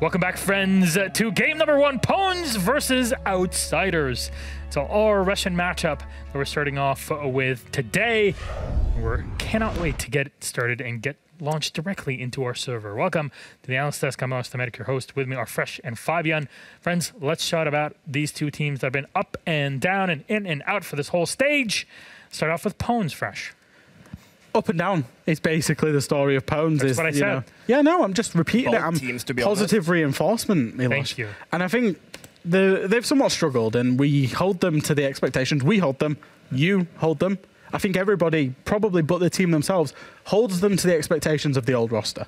Welcome back, friends, to game number 1, Pwns versus Outsiders. So our Russian matchup that we're starting off with today. We cannot wait to get started and get launched directly into our server. Welcome to the Analyst Desk. I'm Medic, your host. With me are Fresh and Fabian. Friends, let's chat about these two teams that have been up and down and in and out for this whole stage. Start off with Pwns, Fresh. Up and down is basically the story of Pwns. That's what I said. Yeah, no, I'm just repeating Both it. I'm teams, to be positive reinforcement, Milos. Thank you. And I think they've somewhat struggled, and we hold them to the expectations. We hold them. You hold them. I think everybody, probably but the team themselves, holds them to the expectations of the old roster.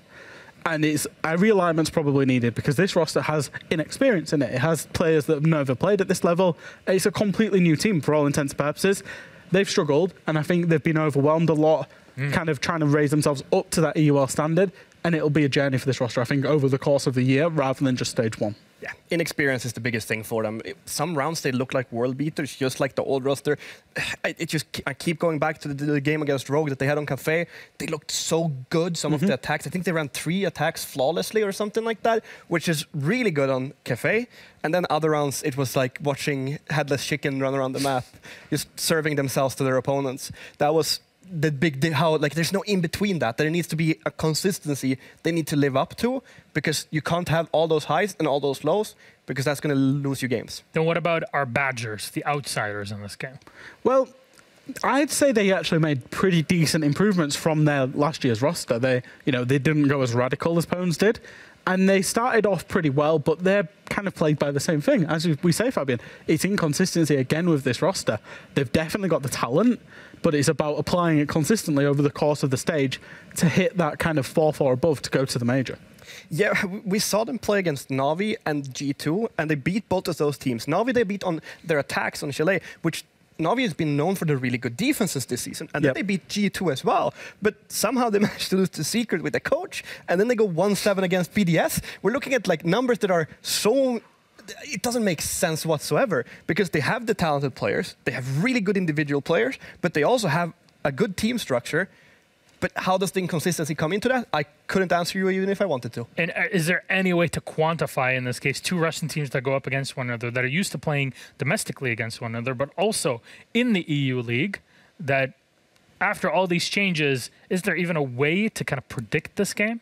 And it's a realignment's probably needed because this roster has inexperience in it. It has players that have never played at this level. It's a completely new team for all intents and purposes. They've struggled, and I think they've been overwhelmed a lot, kind of trying to raise themselves up to that EUL standard, and it'll be a journey for this roster, I think, over the course of the year, rather than just stage 1. Yeah, inexperience is the biggest thing for them. Some rounds they look like world beaters, just like the old roster. I keep going back to the game against Rogue that they had on Cafe. They looked so good, some of the attacks. I think they ran 3 attacks flawlessly or something like that, which is really good on Cafe. And then other rounds, it was like watching Headless Chicken run around the map, just serving themselves to their opponents. That was the big thing, how like there's no in between that. There needs to be a consistency they need to live up to, because you can't have all those highs and all those lows, because that's going to lose you games. Then what about our Badgers, the Outsiders in this game? Well, I'd say they actually made pretty decent improvements from their last year's roster. They didn't go as radical as Pwns did, and they started off pretty well, but they're kind of plagued by the same thing. As we say, Fabian, it's inconsistency again with this roster. They've definitely got the talent, but it's about applying it consistently over the course of the stage to hit that kind of 4-4 above to go to the major. Yeah, we saw them play against Na'Vi and G2, and they beat both of those teams. Na'Vi, they beat on their attacks on Chalet, which Na'Vi has been known for their really good defenses this season, and then they beat G2 as well. But somehow they managed to lose the secret with the coach, and then they go 1-7 against PDS. We're looking at like numbers that are so... It doesn't make sense whatsoever, because they have the talented players, they have really good individual players, but they also have a good team structure. But how does the inconsistency come into that? I couldn't answer you even if I wanted to. And is there any way to quantify, in this case, 2 Russian teams that go up against one another, that are used to playing domestically against one another, but also in the EU League, that after all these changes, is there even a way to kind of predict this game?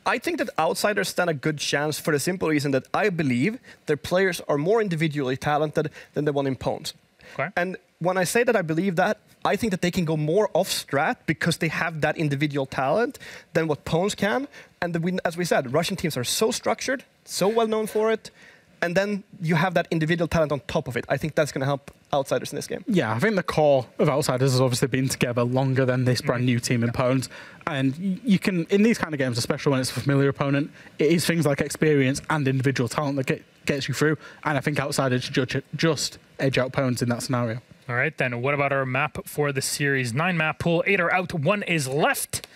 I think that Outsiders stand a good chance for the simple reason that I believe their players are more individually talented than the one in Pwns. Okay. And when I say that I believe that, I think that they can go more off-strat because they have that individual talent than what Pwns can. And as we said, Russian teams are so structured, so well known for it, and then you have that individual talent on top of it. I think that's going to help Outsiders in this game. Yeah, I think the core of Outsiders has obviously been together longer than this brand new team in Pwns. And you can, in these kind of games, especially when it's a familiar opponent, it is things like experience and individual talent that gets you through. And I think Outsiders just edge out Pwns in that scenario. All right, then what about our map for the series? 9-map pool, 8 are out, 1 is left.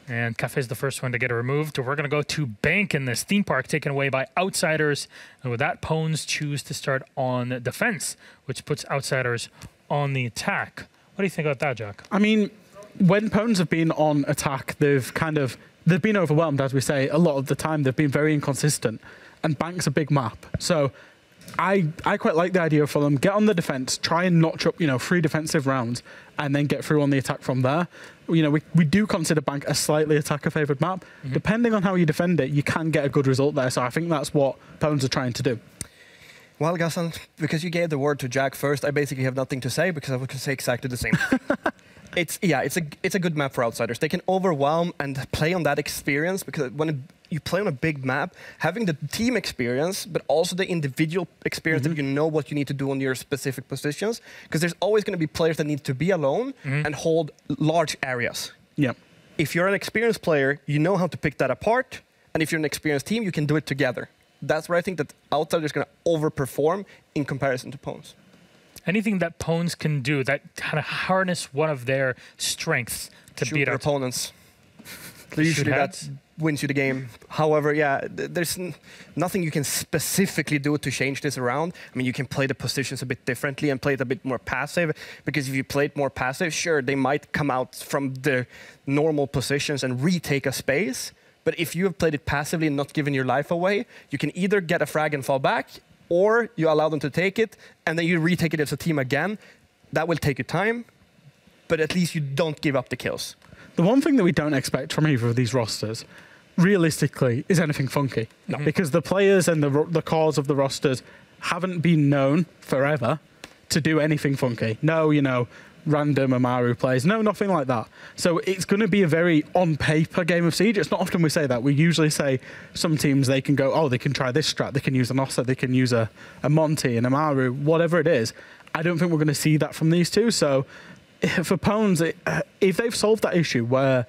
And Cafe is the first one to get removed. We're going to go to Bank in this theme park, taken away by Outsiders. And with that, Pwns choose to start on defense, which puts Outsiders on the attack. What do you think about that, Jack? I mean, when Pwns have been on attack, they've been overwhelmed, as we say. A lot of the time, they've been very inconsistent. And Bank's a big map. So I quite like the idea for them. Get on the defense, try and notch up, 3 defensive rounds, and then get through on the attack from there. We do consider Bank a slightly attacker-favoured map. Depending on how you defend it, you can get a good result there. So I think that's what Pwns are trying to do. Well, Gassan, because you gave the word to Jack first, I basically have nothing to say because I would say exactly the same. It's a good map for Outsiders. They can overwhelm and play on that experience, because when you play on a big map, having the team experience, but also the individual experience that you know what you need to do on your specific positions, because there's always going to be players that need to be alone and hold large areas. Yeah. If you're an experienced player, you know how to pick that apart, and if you're an experienced team, you can do it together. That's where I think that Outsiders are going to overperform in comparison to Pwns. Anything that Pwns can do that kind of harness one of their strengths to Shoot beat their out opponents. Usually that wins you the game. However, yeah, there's nothing you can specifically do to change this around. I mean, you can play the positions a bit differently and play it a bit more passive, because if you play it more passive, sure, they might come out from the normal positions and retake a space, But if you have played it passively and not given your life away, you can either get a frag and fall back, or you allow them to take it, and then you retake it as a team again. That will take you time, but at least you don't give up the kills. The one thing that we don't expect from either of these rosters, realistically, is anything funky. No. Because the players and the cores of the rosters haven't been known forever to do anything funky. No, you know, random Amaru plays. No, nothing like that. So it's going to be a very on-paper game of Siege. It's not often we say that. We usually say some teams, they can go, oh, they can try this strat. They can use an Ossa. They can use a Monty, an Amaru, whatever it is. I don't think we're going to see that from these two. So for Pones, if they've solved that issue where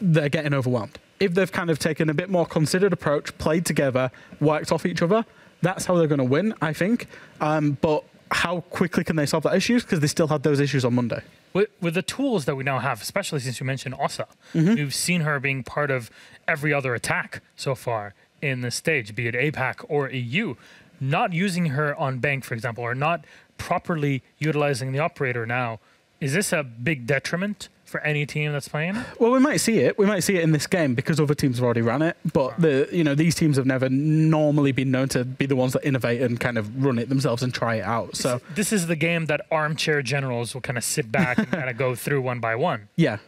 they're getting overwhelmed, if they've kind of taken a bit more considered approach, played together, worked off each other, that's how they're going to win, I think. But how quickly can they solve that issue? Because they still had those issues on Monday. With the tools that we now have, especially since you mentioned Ossa, we've seen her being part of every other attack so far in the stage, be it APAC or EU. Not using her on Bank, for example, or not properly utilizing the operator now, is this a big detriment for any team that's playing it? Well, we might see it. We might see it in this game because other teams have already ran it. But these teams have never normally been known to be the ones that innovate and kind of run it themselves and try it out. So this is the game that armchair generals will kind of sit back and kind of go through one by one. Yeah,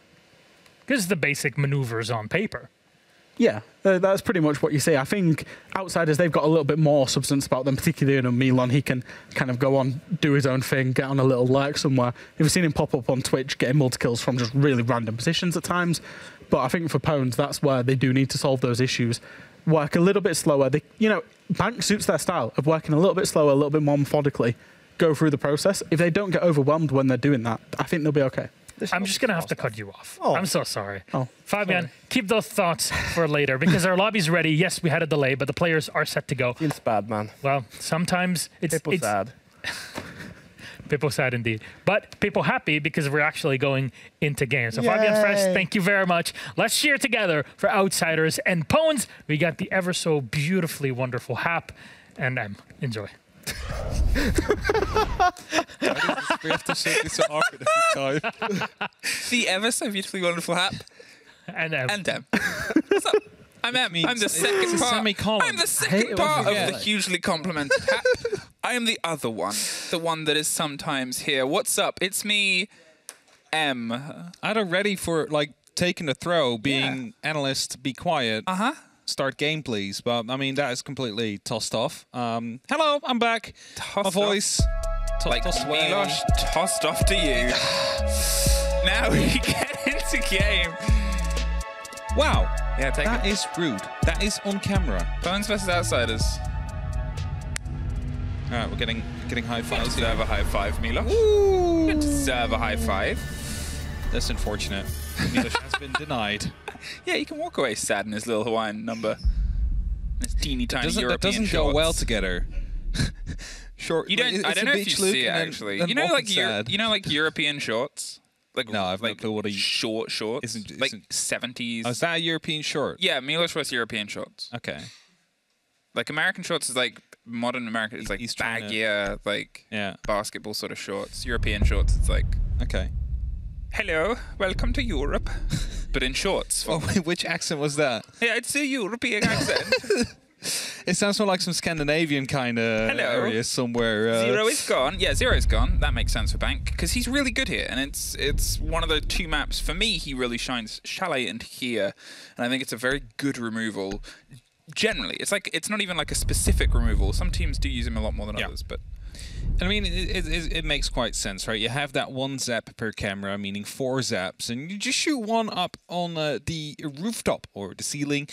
because the basic maneuvers on paper. Yeah, that's pretty much what you see. I think outsiders, they've got a little bit more substance about them, particularly in Milan. He can kind of go on, do his own thing, get on a little lurk somewhere. You've seen him pop up on Twitch, getting multi-kills from just really random positions at times. But I think for Pones, that's where they do need to solve those issues. Work a little bit slower. Bank suits their style of working a little bit slower, a little bit more methodically, go through the process. If they don't get overwhelmed when they're doing that, I think they'll be okay. I'm just going to have to cut you off. Oh. I'm so sorry. Oh, Fabian, keep those thoughts for later because our lobby's ready. Yes, we had a delay, but the players are set to go. Feels bad, man. Well, sometimes it's sad. People sad indeed. But people happy because we're actually going into games. So Fabian Fresh, thank you very much. Let's cheer together for Outsiders and Pones. We got the ever so beautifully wonderful Hap and enjoy. We have to say this so awkward every time. The ever so beautifully wonderful Hap. And What's up? I'm Em. I'm the second part. I'm the second part of the hugely complimented Hap. I am the other one. The one that is sometimes here. What's up? It's me, Em. I'd already for like taking the throw, being analyst, be quiet. Start game, please. But I mean, that is completely tossed off. Hello, I'm back. My voice. Like Milos tossed off to you. Now we get into game. Wow. Yeah, that is rude. That is on camera. Pones versus Outsiders. All right, we're getting high fives. You deserve a high five, Milos. You deserve a high five. That's unfortunate. Milos has been denied. Yeah, he can walk away sad in his little Hawaiian number. His teeny tiny European That doesn't shorts. go well together. Short. You don't. I don't know if you see it actually. You know, like European shorts. Like no, I've no clue what short shorts. Like 70s. Oh, is that a European short? Yeah, Milos wears European shorts. Okay. Like American shorts is like modern American. It's like baggier, like basketball sort of shorts. European shorts, it's like okay. Hello, welcome to Europe, but in shorts. Oh, wait, which accent was that? Yeah, it's a European accent. It sounds more like some Scandinavian kind of area somewhere. Zero is gone. Yeah, Zero is gone. That makes sense for Bank because he's really good here, and it's one of the two maps for me. He really shines. Chalet and here, and I think it's a very good removal. Generally, it's not even like a specific removal. Some teams do use him a lot more than others, but. I mean, it makes quite sense, right? You have that one zap per camera, meaning 4 zaps, and you just shoot one up on the rooftop or the ceiling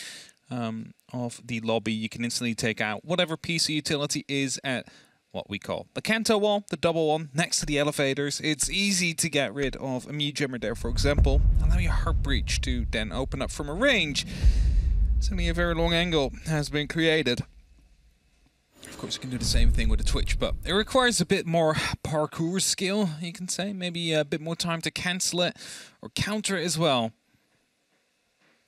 of the lobby. You can instantly take out whatever piece of utility is at what we call the Kanto wall, the double one, next to the elevators. It's easy to get rid of a mute jammer there, for example. Allow your heart breach to then open up from a range. Suddenly a very long angle has been created. Of course, you can do the same thing with a Twitch, but it requires a bit more parkour skill, you can say. Maybe a bit more time to cancel it or counter it as well.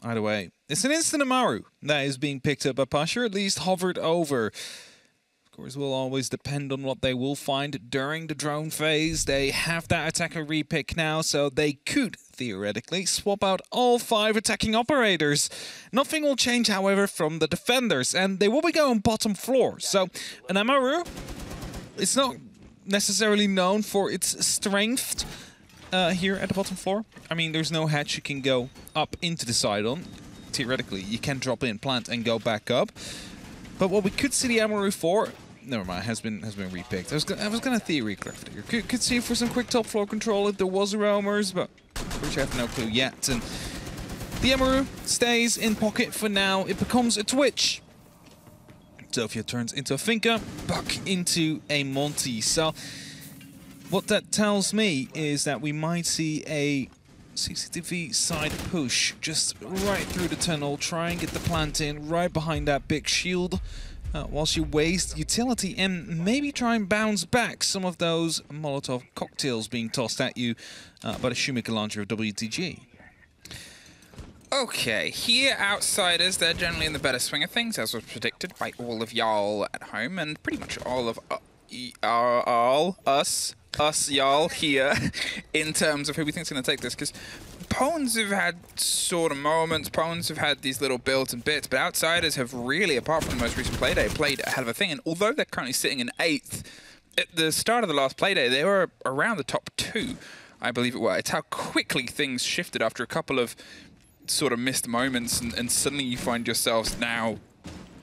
Either way, it's an instant Amaru that is being picked up by Pasha, at least hovered over. Of Of course, will always depend on what they will find during the drone phase. They have that attacker repick now, so they could theoretically swap out all 5 attacking operators. Nothing will change, however, from the defenders, and they will be going bottom floor. So an MRU, it's not necessarily known for its strength here at the bottom floor. I mean, there's no hatch you can go up into the side on. Theoretically, you can drop in, plant, and go back up. But what we could see the MRU for, never mind, has been repicked. I was gonna theory craft here. Could see for some quick top floor control if there was roamers, but of course you have no clue yet. And the MRU stays in pocket for now. It becomes a Twitch. Sofia turns into a Finka, Buck into a Monty. So what that tells me is that we might see a CCTV side push just right through the tunnel, try and get the plant in right behind that big shield. Whilst you waste utility and maybe try and bounce back some of those Molotov cocktails being tossed at you by the Shoemaker launcher of WTG. Okay, here outsiders, they're generally in the better swing of things, as was predicted by all of y'all at home, and pretty much all of us y'all here in terms of who we think is going to take this, because Pwns have had sort of moments, Pwns have had these little builds and bits, but outsiders have really, apart from the most recent Playday, played a hell of a thing. And although they're currently sitting in 8th, at the start of the last Playday, they were around the top 2, I believe it was. It's how quickly things shifted after a couple of sort of missed moments, and suddenly you find yourselves now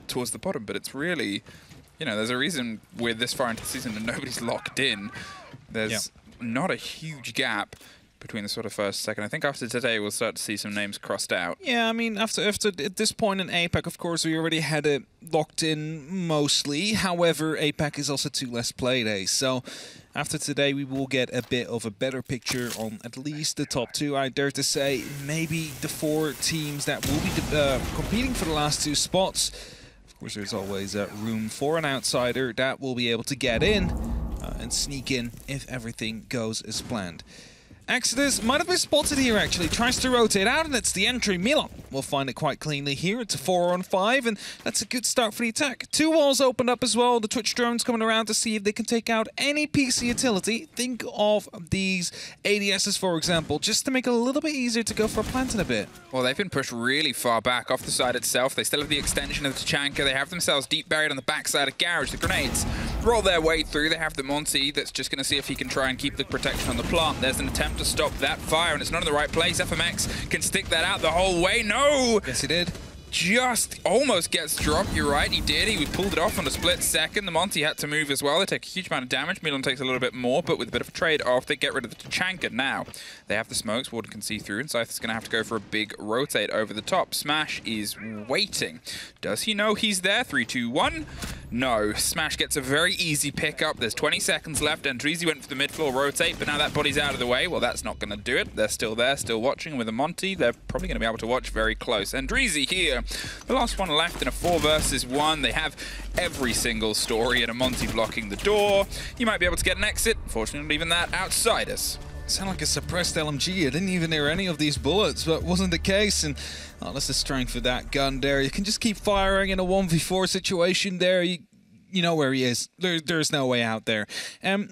towards the bottom. But it's really, you know, there's a reason we're this far into the season and nobody's locked in. There's not a huge gap between the sort of first, second. I think after today we'll start to see some names crossed out. Yeah, I mean, after at this point in APAC, of course, we already had it locked in mostly. However, APAC is also 2 less play days. So after today, we will get a bit of a better picture on at least the top 2. I dare to say maybe the 4 teams that will be competing for the last 2 spots. Of course, there's always room for an outsider that will be able to get in and sneak in if everything goes as planned. Exodus might have been spotted here, actually. Tries to rotate out, and it's the entry. Milan will find it quite cleanly here. It's a 4-on-5, and that's a good start for the attack. 2 walls opened up as well. The Twitch drones coming around to see if they can take out any PC utility. Think of these ADSs, for example, just to make it a little bit easier to go for a plant in a bit. Well, they've been pushed really far back off the side itself. They still have the extension of the Tachanka. They have themselves deep buried on the backside of Garage. The grenades roll their way through. They have the Monty that's just going to see if he can try and keep the protection on the plant. There's an attempt to stop that fire, and it's not in the right place. FMX can stick that out the whole way. No! Yes, he did. Just almost gets dropped. You're right, he did. He pulled it off on a split second. The Monty had to move as well. They take a huge amount of damage. Milan takes a little bit more, but with a bit of a trade-off, they get rid of the Tachanka now. They have the smokes. Warden can see through, and Scythe is going to have to go for a big rotate over the top. Smash is waiting. Does he know he's there? 3, 2, 1. No. Smash gets a very easy pickup. There's 20 seconds left. Andrizi went for the mid-floor rotate, but now that body's out of the way. Well, that's not going to do it. They're still there, still watching. With a Monty, they're probably going to be able to watch very close. Andrizi here, the last one left in a 4 versus 1. They have every single story and a Monty blocking the door. You might be able to get an exit. Fortunately, not even that. Outsiders. Sound like a suppressed LMG. I didn't even hear any of these bullets, but wasn't the case. And oh, that's the strength of that gun there. You can just keep firing in a 1v4 situation there. You know where he is. There's no way out there.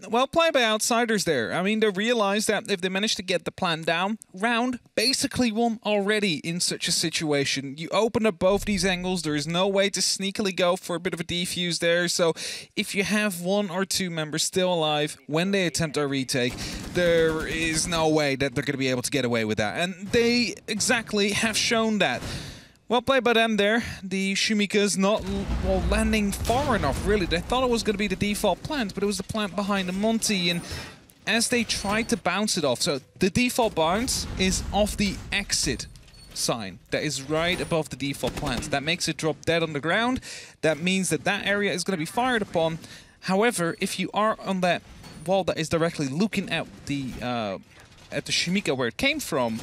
Well played by outsiders there. I mean, they realized that if they managed to get the plan down, round basically won already in such a situation. You open up both these angles. There is no way to sneakily go for a bit of a defuse there. So if you have 1 or 2 members still alive when they attempt a retake, there is no way that they're going to be able to get away with that. And they exactly have shown that. Well played by them there. The Shumika's not landing far enough, really. They thought it was going to be the default plant, but it was the plant behind the Monty. And as they tried to bounce it off, so the default bounce is off the exit sign that is right above the default plant. That makes it drop dead on the ground. That means that that area is going to be fired upon. However, if you are on that wall that is directly looking at the Shumika where it came from,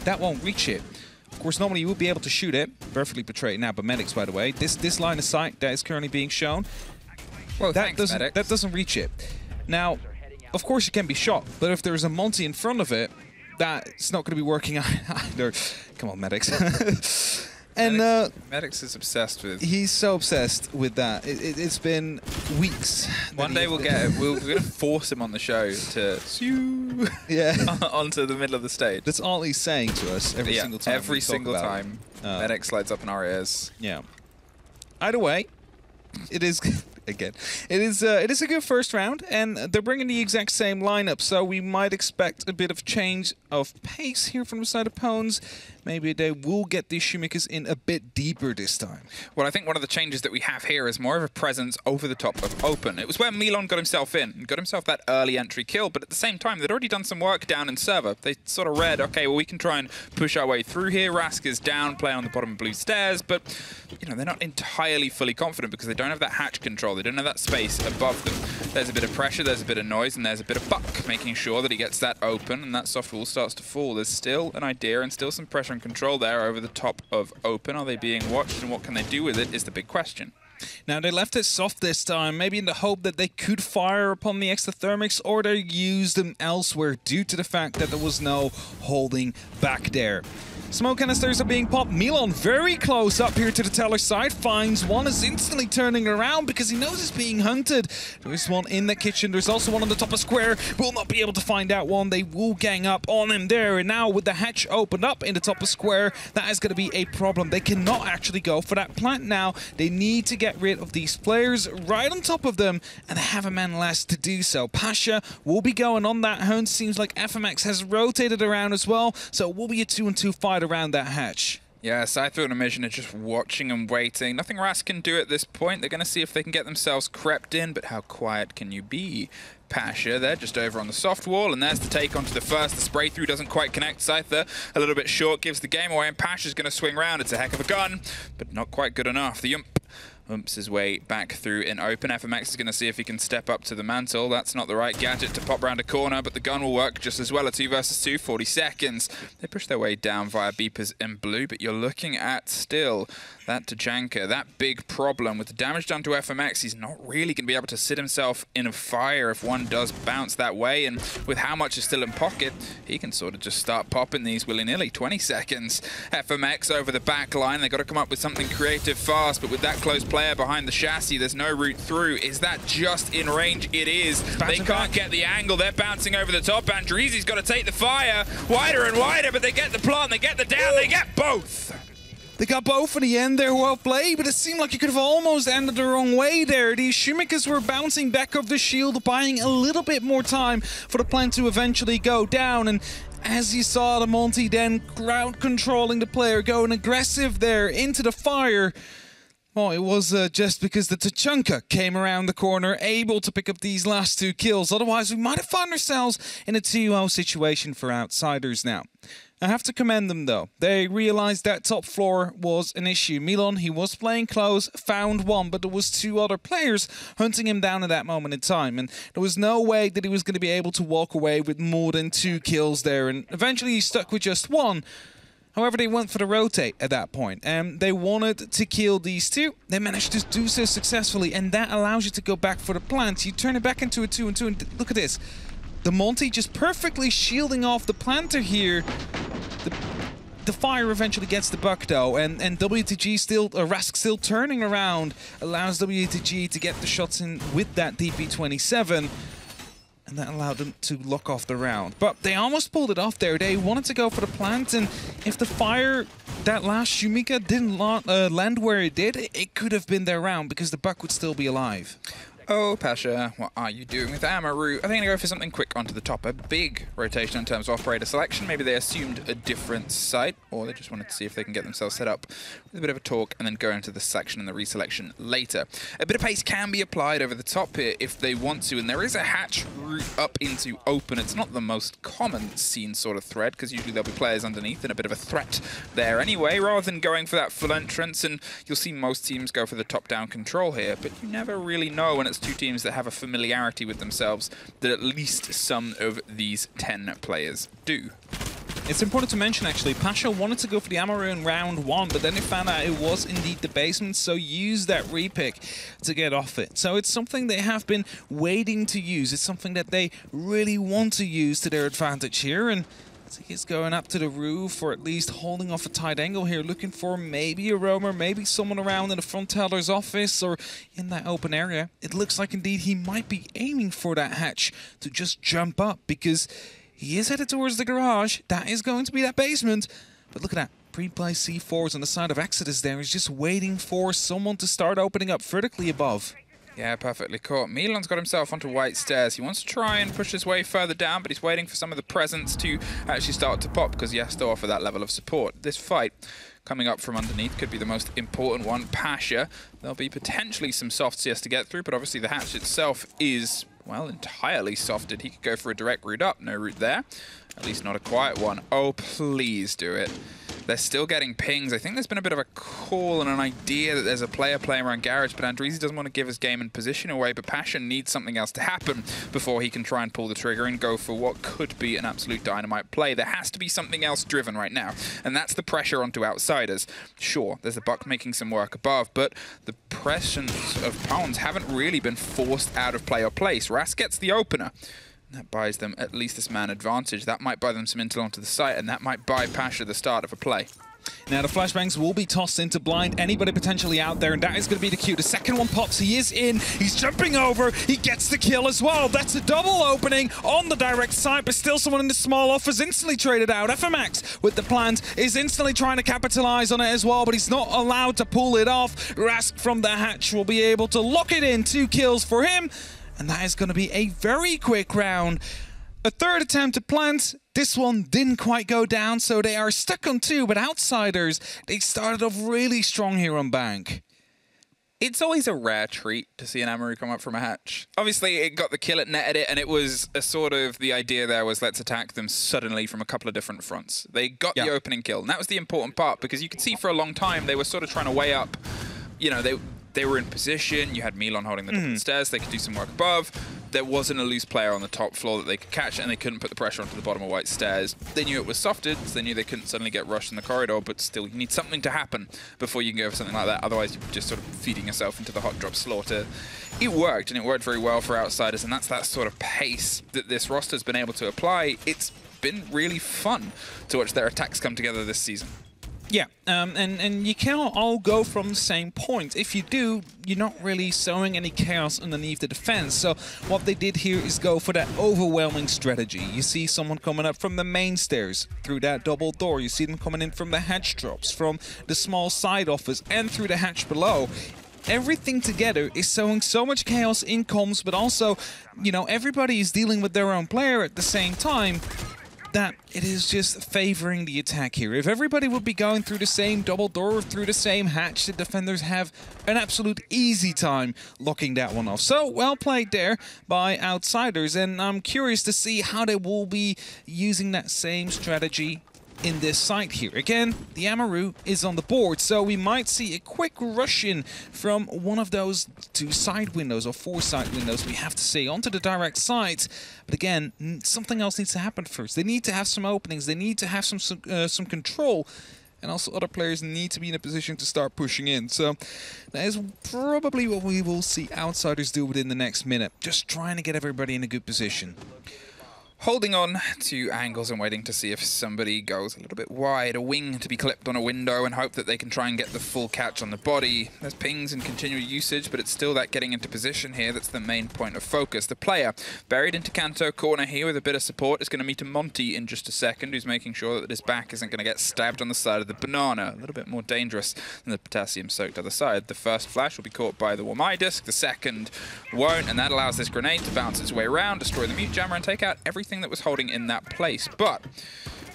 that won't reach it. Of course, normally you would be able to shoot it. Perfectly portrayed now by Medics, by the way. This line of sight that is currently being shown, well, that doesn't reach it. Now, of course, it can be shot, but if there's a Monty in front of it, that's not going to be working either. Come on, Medics. And Medics is obsessed with. he's so obsessed with that. It's been weeks. One day we'll get it. We're going to force him on the show to onto the middle of the stage. That's all he's saying to us every single time. Every single time. Medic slides up in our ears. Yeah. Either way, it is again. It is a good first round, and they're bringing the exact same lineup, so we might expect a bit of change of pace here from the side of Pwns. Maybe they will get these Shoemakers in a bit deeper this time. Well, I think one of the changes that we have here is more of a presence over the top of open. It was where Milon got himself in and got himself that early entry kill, but at the same time, they'd already done some work down in server. They sort of read, okay, well, we can try and push our way through here. Rask is down, playing on the bottom of blue stairs, but you know, they're not entirely fully confident because they don't have that hatch control. They don't have that space above them. There's a bit of pressure, there's a bit of noise, and there's a bit of Buck, making sure that he gets that open and that soft wall starts to fall. There's still an idea and still some pressure and control there over the top of open. Are they being watched, and what can they do with it is the big question. Now, they left it soft this time, maybe in the hope that they could fire upon the exothermics, or they used them elsewhere due to the fact that there was no holding back there. Smoke canisters are being popped. Milon very close up here to the Teller side. Finds one, is instantly turning around because he knows he's being hunted. There's one in the kitchen. There's also one on the top of square. Will not be able to find out one. They will gang up on him there. And now with the hatch opened up in the top of square, that is going to be a problem. They cannot actually go for that plant now. They need to get rid of these players right on top of them, and they have a man less to do so. Pasha will be going on that hunt. Seems like FMX has rotated around as well, so it will be a 2-on-2 fight around that hatch. Yeah, Scyther and Mission are just watching and waiting. Nothing Rask can do at this point. They're going to see if they can get themselves crept in, but how quiet can you be? Pasha, they're just over on the soft wall, and there's the take onto the first. The spray through doesn't quite connect. Scyther a little bit short, gives the game away, and Pasha's going to swing around. It's a heck of a gun, but not quite good enough. The umps his way back through in open. FMX is going to see if he can step up to the mantle. That's not the right gadget to pop round a corner, but the gun will work just as well. A 2 versus 2, 40 seconds. They push their way down via beepers in blue, but you're looking at still that Tajanka, that big problem. With the damage done to FMX, he's not really going to be able to sit himself in a fire if one does bounce that way, and with how much is still in pocket, he can sort of just start popping these willy-nilly. 20 seconds. FMX over the back line. They've got to come up with something creative fast, but with that close player behind the chassis, there's no route through. Is that just in range? It is. They can't get the angle. They're bouncing over the top. Andreezy's got to take the fire wider and wider, but they get the plant, they get the down, they get both. They got both in the end there. Well played, but it seemed like it could have almost ended the wrong way there. These Shoemakers were bouncing back off the shield, buying a little bit more time for the plant to eventually go down. And as you saw, the Monty then crowd controlling the player, going aggressive there into the fire. Well, it was just because the Tachanka came around the corner, able to pick up these last 2 kills. Otherwise, we might have found ourselves in a 2-0 situation for Outsiders now. I have to commend them, though. They realized that top floor was an issue. Milon, he was playing close, found one, but there was 2 other players hunting him down at that moment in time, and there was no way that he was going to be able to walk away with more than 2 kills there, and eventually he stuck with just 1. However, they went for the rotate at that point, and they wanted to kill these 2. They managed to do so successfully, and that allows you to go back for the plant. You turn it back into a 2-on-2, and look at this. The Monty just perfectly shielding off the planter here. The fire eventually gets the buck though, and WTG still, Rask still turning around, allows WTG to get the shots in with that DP27. And that allowed them to lock off the round. But they almost pulled it off there. They wanted to go for the plant, and if the fire, that last Shoemaker didn't land where it did, it could have been their round because the buck would still be alive. Oh, Pasha, what are you doing with Amaru? I think I'm going to go for something quick onto the top. A big rotation in terms of operator selection. Maybe they assumed a different site, or they just wanted to see if they can get themselves set up with a bit of a talk and then go into the selection and the reselection later. A bit of pace can be applied over the top here if they want to, and there is a hatch route up into open. It's not the most common seen sort of thread, because usually there'll be players underneath and a bit of a threat there anyway, rather than going for that full entrance. And you'll see most teams go for the top-down control here, but you never really know when it's 2 teams that have a familiarity with themselves that at least some of these 10 players do. It's important to mention, actually, Pasha wanted to go for the Amaru in round 1, but then they found out it was indeed the basement, so used that repick to get off it. So it's something they have been waiting to use. It's something that they really want to use to their advantage here, and So he's going up to the roof, or at least holding off a tight angle here, looking for maybe a roamer, maybe someone around in the front teller's office or in that open area. It looks like indeed he might be aiming for that hatch to just jump up, because he is headed towards the garage. That is going to be that basement. But look at that. Pre-placed C4s on the side of Exodus there. He's just waiting for someone to start opening up vertically above. Yeah, perfectly caught. Milan's got himself onto white stairs. He wants to try and push his way further down, but he's waiting for some of the presents to actually start to pop, because he has to offer that level of support. This fight coming up from underneath could be the most important one. Pasha, there'll be potentially some softs he has to get through, but obviously the hatch itself is, well, entirely softed. He could go for a direct route up. No route there. At least not a quiet one. Oh, please do it. They're still getting pings. I think there's been a bit of a call and an idea that there's a player playing around Garage, but Andreezy doesn't want to give his game and position away, but Passion needs something else to happen before he can try and pull the trigger and go for what could be an absolute dynamite play. There has to be something else driven right now, and that's the pressure onto Outsiders. Sure, there's the Buck making some work above, but the presence of Pawns haven't really been forced out of play or place. Ras gets the opener. That buys them at least this man advantage. That might buy them some intel onto the site, and that might buy Pasha the start of a play. Now the flashbangs will be tossed into blind. Anybody potentially out there, and that is going to be the cue. The second one pops. He is in. He's jumping over. He gets the kill as well. That's a double opening on the direct side, but still someone in the small offers instantly traded out. FMX with the plant is instantly trying to capitalize on it as well, but he's not allowed to pull it off. Rask from the hatch will be able to lock it in. 2 kills for him. And that is going to be a very quick round. A third attempt at plant. This one didn't quite go down, so they are stuck on 2. But Outsiders, they started off really strong here on Bank. It's always a rare treat to see an Amaru come up from a hatch. Obviously, it got the kill, it netted it, and it was a sort of, the idea there was let's attack them suddenly from a couple of different fronts. They got the opening kill, and that was the important part, because you could see for a long time they were sort of trying to weigh up, you know, they were in position. You had Milan holding the top of the stairs. They could do some work above. There wasn't a loose player on the top floor that they could catch, and they couldn't put the pressure onto the bottom of white stairs. They knew it was softed, so they knew they couldn't suddenly get rushed in the corridor, but still, you need something to happen before you can go for something like that. Otherwise, you're just sort of feeding yourself into the hot drop slaughter. It worked, and it worked very well for Outsiders, and that's that sort of pace that this roster's been able to apply. It's been really fun to watch their attacks come together this season. Yeah, and you cannot all go from the same point. If you do, you're not really sowing any chaos underneath the defense. So what they did here is go for that overwhelming strategy. You see someone coming up from the main stairs through that double door. You see them coming in from the hatch drops, from the small side office, and through the hatch below. Everything together is sowing so much chaos in comms, but also, you know, everybody is dealing with their own player at the same time. That it is just favoring the attack here. If everybody would be going through the same double door or through the same hatch, the defenders have an absolute easy time locking that one off. So, well played there by Outsiders, and I'm curious to see how they will be using that same strategy in this site here. Again, the Amaru is on the board, so we might see a quick rush in from one of those 2 side windows, or 4 side windows, we have to say, onto the direct sides. But again, something else needs to happen first. They need to have some openings, they need to have some control, and also other players need to be in a position to start pushing in. So that is probably what we will see Outsiders do within the next minute, just trying to get everybody in a good position. Holding on to angles and waiting to see if somebody goes a little bit wide. A wing to be clipped on a window and hope that they can try and get the full catch on the body. There's pings and continual usage, but it's still that getting into position here that's the main point of focus. The player buried into Kanto corner here with a bit of support is going to meet a Monty in just a second, who's making sure that his back isn't going to get stabbed on the side of the banana. A little bit more dangerous than the potassium-soaked other side. The first flash will be caught by the Wamai disc, the second won't, and that allows this grenade to bounce its way around, destroy the mute jammer, and take out everything that was holding in that place. But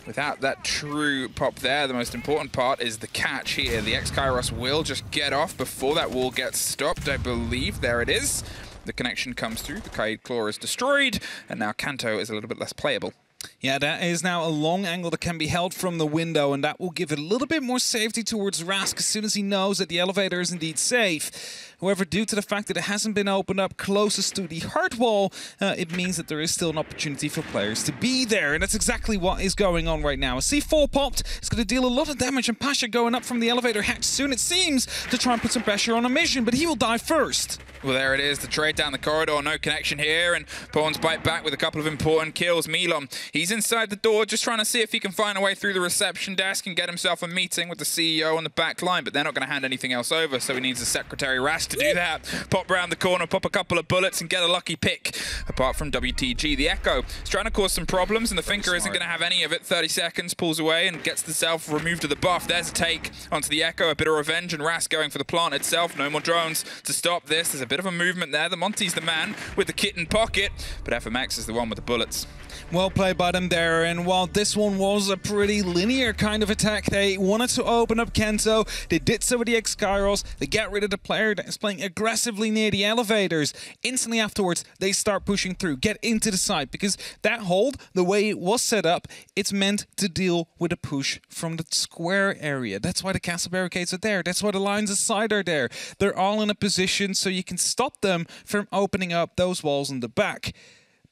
without that true pop there, the most important part is the catch here. The X-Kairos will just get off before that wall gets stopped, I believe. There it is. The connection comes through, the Kaid Claw is destroyed, and now Kanto is a little bit less playable. Yeah, that is now a long angle that can be held from the window, and that will give it a little bit more safety towards Rask as soon as he knows that the elevator is indeed safe. However, due to the fact that it hasn't been opened up closest to the hard wall, it means that there is still an opportunity for players to be there, and that's exactly what is going on right now. A C4 popped, it's going to deal a lot of damage, and Pasha going up from the elevator hatch soon, it seems, to try and put some pressure on a mission, but he will die first. Well, there it is, the trade down the corridor, no connection here, and Pawns bite back with a couple of important kills. Milon, he's inside the door, just trying to see if he can find a way through the reception desk and get himself a meeting with the CEO on the back line, but they're not going to hand anything else over, so he needs the Secretary Ras to do that. Pop round the corner, pop a couple of bullets, and get a lucky pick. Apart from WTG, the Echo is trying to cause some problems, and the Finker isn't going to have any of it. 30 seconds, pulls away, and gets the self removed to the buff. There's a take onto the Echo, a bit of revenge, and Ras going for the plant itself. No more drones to stop this. There's a bit of a movement there. The Monty's the man with the kit in pocket, but FMX is the one with the bullets. Well played by them there, and while this one was a pretty linear kind of attack, they wanted to open up Kento. They did so with the X-Kairos. They get rid of the player that is playing aggressively near the elevators. Instantly afterwards, they start pushing through, get into the site, because that hold, the way it was set up, it's meant to deal with a push from the square area. That's why the castle barricades are there. That's why the lines aside are there. They're all in a position so you can stop them from opening up those walls in the back.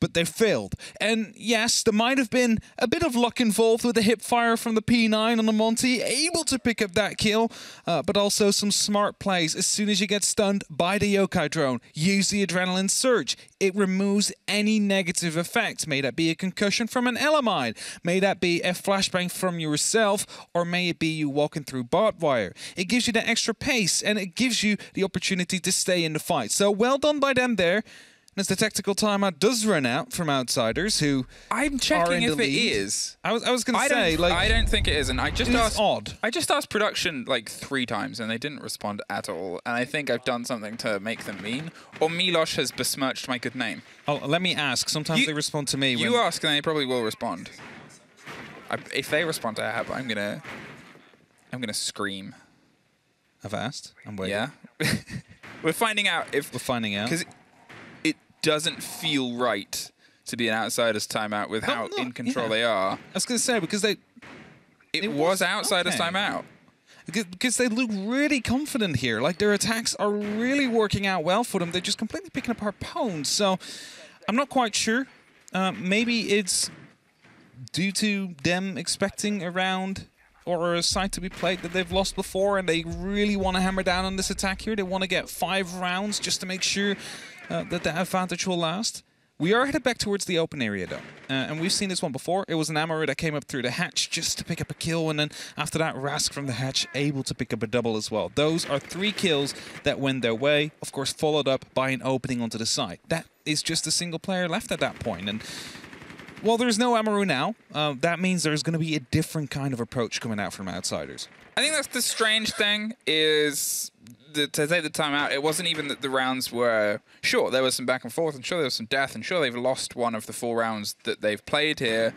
But they failed. And yes, there might have been a bit of luck involved with the hip fire from the P9 on the Monty, able to pick up that kill, but also some smart plays. As soon as you get stunned by the yokai drone, use the adrenaline surge. It removes any negative effects. May that be a concussion from an Elamine, may that be a flashbang from yourself, or may it be you walking through barbed wire. It gives you that extra pace, and it gives you the opportunity to stay in the fight. So well done by them there. As the tactical timeout does run out from Outsiders, who I'm checking if it is. I was going to say, like, I don't think it is, and I just asked. Odd. I just asked production like 3 times, and they didn't respond at all. And I think I've done something to make them mean, or Milosh has besmirched my good name. Oh, let me ask. Sometimes they respond to me. You ask, and they probably will respond. If they respond to Ahab, I'm gonna scream. I've asked. I'm waiting. Yeah. We're finding out if. We're finding out. Doesn't feel right to be an Outsiders timeout with how in control they are. I was going to say, because it was Outsiders timeout. Because they look really confident here. Like, their attacks are really working out well for them. They're just completely picking up our pawns. So I'm not quite sure. Maybe it's due to them expecting a round or a site to be played that they've lost before, and they really want to hammer down on this attack here. They want to get 5 rounds just to make sure that the advantage will last. We are headed back towards the open area, though. And we've seen this one before. It was an Amaru that came up through the hatch just to pick up a kill, and then after that, Rask from the hatch able to pick up a double as well. Those are 3 kills that went their way, of course followed up by an opening onto the side. That is just a single player left at that point. And while there's no Amaru now, that means there's going to be a different kind of approach coming out from Outsiders. I think that's the strange thing, is to take the time out, it wasn't even that the rounds were... Sure, there was some back and forth, and sure there was some death, and sure they've lost one of the 4 rounds that they've played here,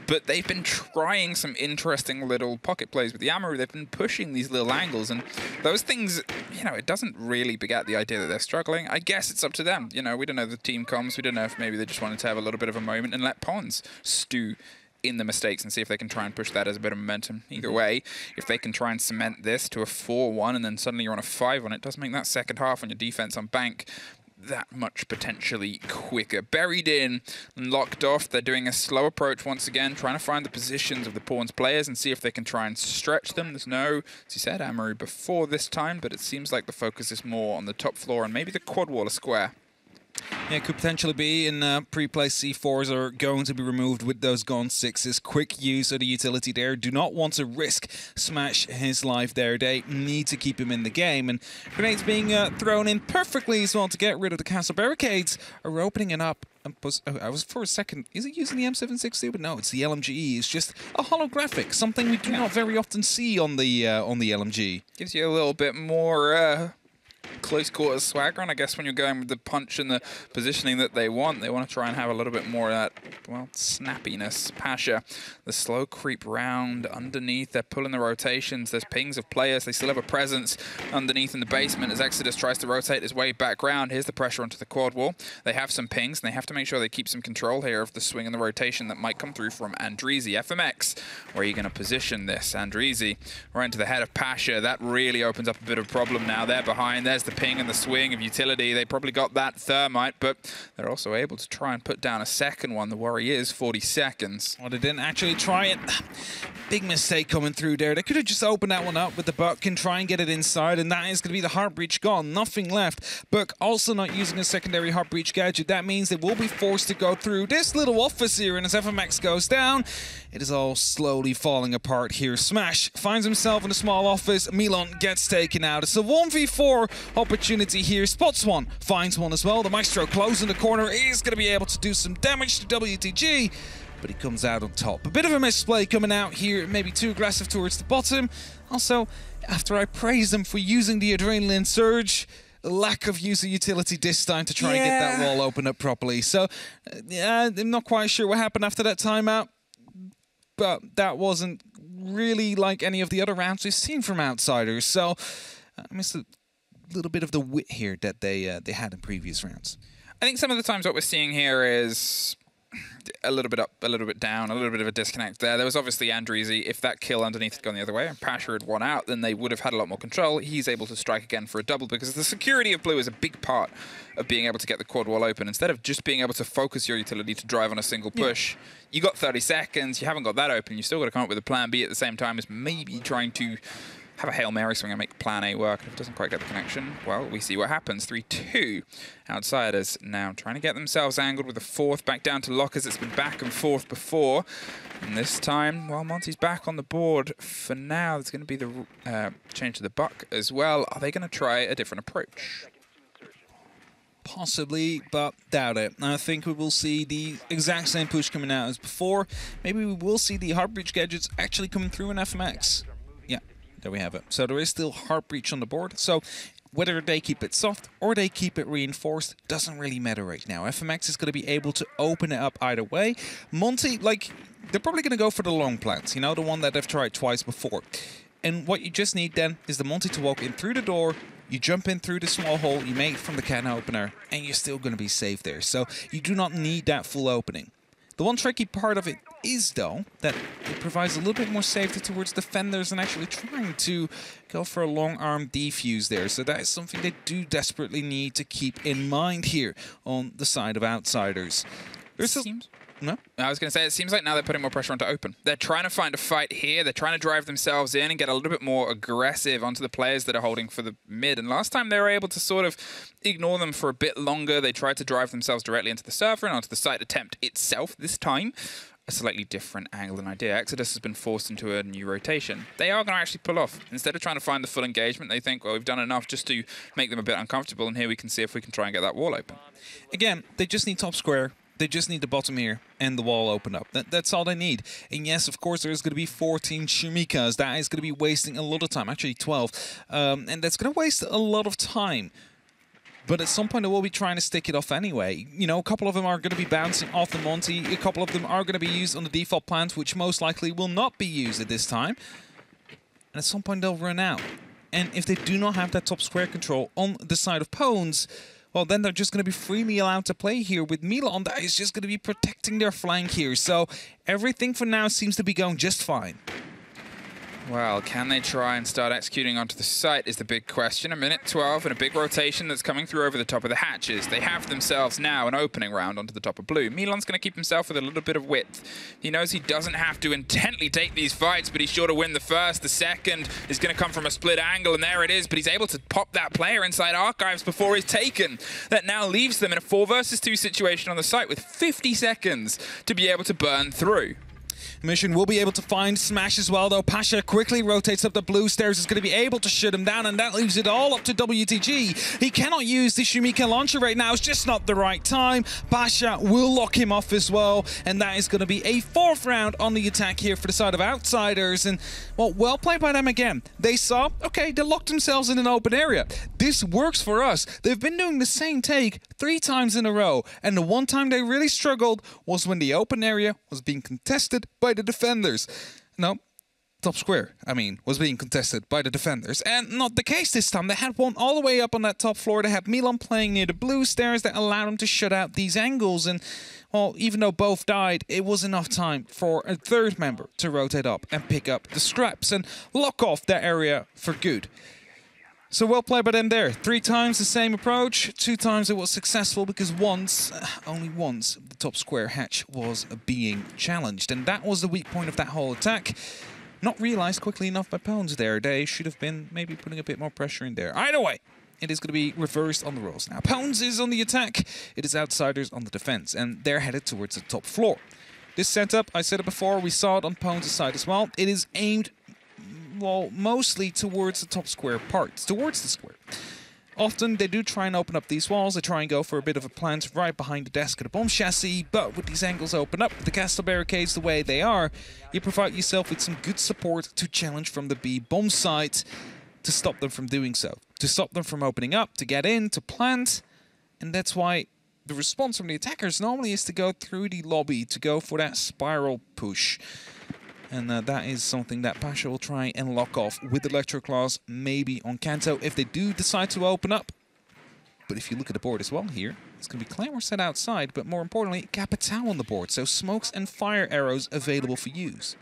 but they've been trying some interesting little pocket plays with the Amaru. They've been pushing these little angles, and those things, you know, it doesn't really beget the idea that they're struggling. I guess it's up to them. You know, we don't know the team comms. We don't know if maybe they just wanted to have a little bit of a moment and let Pawns stew in the mistakes and see if they can try and push that as a bit of momentum. Either way, if they can try and cement this to a 4-1 and then suddenly you're on a 5-1, it does make that second half on your defense on bank that much potentially quicker. Buried in and locked off. They're doing a slow approach once again, trying to find the positions of the Pawns players and see if they can try and stretch them. There's no, as you said, Amaru before this time, but it seems like the focus is more on the top floor and maybe the quad wall square. Yeah, it could potentially be in pre-placed C4s are going to be removed with those Gone 6s. Quick use of the utility there. Do not want to risk Smash his life there. They need to keep him in the game. And grenades being thrown in perfectly as well to get rid of the castle barricades are opening it up. I was for a second, is it using the M762? But no, it's the LMG. It's just a holographic, something we do not very often see on the LMG. Gives you a little bit more... close quarters swagger, and I guess when you're going with the punch and the positioning that they want to try and have a little bit more of that, well, snappiness. Pasha, the slow creep round underneath, they're pulling the rotations, there's pings of players, they still have a presence underneath in the basement as Exodus tries to rotate his way back round. Here's the pressure onto the quad wall. They have some pings, and they have to make sure they keep some control here of the swing and the rotation that might come through from Andreezy. FMX, where are you going to position this? Andreezy right into the head of Pasha. That really opens up a bit of a problem now. They're behind, there's the ping and the swing of utility. They probably got that thermite, but they're also able to try and put down a second one. The worry is 40 seconds. Well, they didn't actually try it. Big mistake coming through there. They could have just opened that one up with the Buck and try and get it inside, and that is going to be the heart breach gone. Nothing left. Buck also not using a secondary heart breach gadget. That means they will be forced to go through this little office here, and as FMX goes down, it is all slowly falling apart here. Smash finds himself in a small office. Milan gets taken out. It's a 1v4 opportunity here. Spots one, finds one as well. The Maestro closing the corner is going to be able to do some damage to WTG, but he comes out on top. A bit of a misplay coming out here, maybe too aggressive towards the bottom. Also, after I praised them for using the Adrenaline Surge, lack of user utility this time to try and get that wall open up properly. So, yeah, I'm not quite sure what happened after that timeout, but that wasn't really like any of the other rounds we've seen from Outsiders. So, I missed a little bit of the wit here that they had in previous rounds. I think some of the times what we're seeing here is a little bit up, a little bit down, a little bit of a disconnect there. There was obviously Andreezy. If that kill underneath had gone the other way and Pasha had won out, then they would have had a lot more control. He's able to strike again for a double because the security of blue is a big part of being able to get the quad wall open. Instead of just being able to focus your utility to drive on a single push, you got 30 seconds, you haven't got that open, you still got to come up with a plan B at the same time as maybe trying to have a Hail Mary swing and make plan A work. If it doesn't quite get the connection, well, we see what happens. 3-2. Outsiders now trying to get themselves angled with a fourth back down to Lockers. It's been back and forth before. And this time, well, Monty's back on the board. For now, there's going to be the change to the Buck as well. Are they going to try a different approach? Possibly, but doubt it. I think we will see the exact same push coming out as before. Maybe we will see the heart breach gadgets actually coming through in FMX. Yeah, there we have it. So there is still heart breach on the board. So whether they keep it soft or they keep it reinforced doesn't really matter right now. FMX is going to be able to open it up either way. Monty, like, they're probably going to go for the long plans, you know, the one that they've tried twice before. And what you just need then is the Monty to walk in through the door. You jump in through the small hole you made from the can opener, and you're still going to be safe there. So you do not need that full opening. The one tricky part of it is, though, that it provides a little bit more safety towards defenders and actually trying to go for a long arm defuse there. So that is something they do desperately need to keep in mind here on the side of Outsiders. There's No? I was going to say, it seems like now they're putting more pressure onto open. They're trying to find a fight here. They're trying to drive themselves in and get a little bit more aggressive onto the players that are holding for the mid. And last time they were able to sort of ignore them for a bit longer. They tried to drive themselves directly into the server and onto the site attempt itself. This time, a slightly different angle and idea. Exodus has been forced into a new rotation. They are going to actually pull off. Instead of trying to find the full engagement, they think, well, we've done enough just to make them a bit uncomfortable. And here we can see if we can try and get that wall open. Again, they just need top square. They just need the bottom here and the wall open up. That's all they need. And yes, of course, there's going to be 14 Shumikas. That is going to be wasting a lot of time, actually 12. And that's going to waste a lot of time. But at some point, they will be trying to stick it off anyway. You know, a couple of them are going to be bouncing off the Monty. A couple of them are going to be used on the default plans, which most likely will not be used at this time. And at some point, they'll run out. And if they do not have that top square control on the side of Pwns, well, then they're just going to be freely allowed to play here with Milan. That is just going to be protecting their flank here. So everything for now seems to be going just fine. Well, can they try and start executing onto the site is the big question. A minute 12 and a big rotation that's coming through over the top of the hatches. They have themselves now an opening round onto the top of blue. Milan's going to keep himself with a little bit of width. He knows he doesn't have to intently take these fights, but he's sure to win the first. The second is going to come from a split angle, and there it is. But he's able to pop that player inside Archives before he's taken. That now leaves them in a 4 versus 2 situation on the site with 50 seconds to be able to burn through. Mission will be able to find Smash as well, though. Pasha quickly rotates up the blue stairs. Is going to be able to shut him down, and that leaves it all up to WTG. He cannot use the Shumika launcher right now. It's just not the right time. Pasha will lock him off as well, and that is going to be a 4th round on the attack here for the side of Outsiders. And, well played by them again. They saw, okay, they locked themselves in an open area. This works for us. They've been doing the same take 3 times in a row, and the one time they really struggled was when the open area was being contested by the defenders. No, top square, was being contested by the defenders. And not the case this time. They had one all the way up on that top floor. They had Milan playing near the blue stairs that allowed them to shut out these angles. And, well, even though both died, it was enough time for a 3rd member to rotate up and pick up the scraps and lock off that area for good. So well played by them there. 3 times the same approach, 2 times it was successful because once, only once, the top square hatch was being challenged. And that was the weak point of that whole attack. Not realized quickly enough by Pwns there. They should have been maybe putting a bit more pressure in there. Either way, it is going to be reversed on the roles. Now, Pwns is on the attack, it is Outsiders on the defense, and they're headed towards the top floor. This setup, I said it before, we saw it on Pwns' side as well. It is aimed, well, mostly towards the top square parts, towards the square. Often they do try and open up these walls. They try and go for a bit of a plant right behind the desk of the bomb chassis, but with these angles open up, the castle barricades the way they are, you provide yourself with some good support to challenge from the B bomb site to stop them from doing so, to stop them from opening up, to get in, to plant, and that's why the response from the attackers normally is to go through the lobby, to go for that spiral push. And that is something that Pasha will try and lock off with Electroclaws, maybe on Kanto, if they do decide to open up. But if you look at the board as well here, it's going to be Claymore set outside, but more importantly, Capitao on the board, so smokes and fire arrows available for use.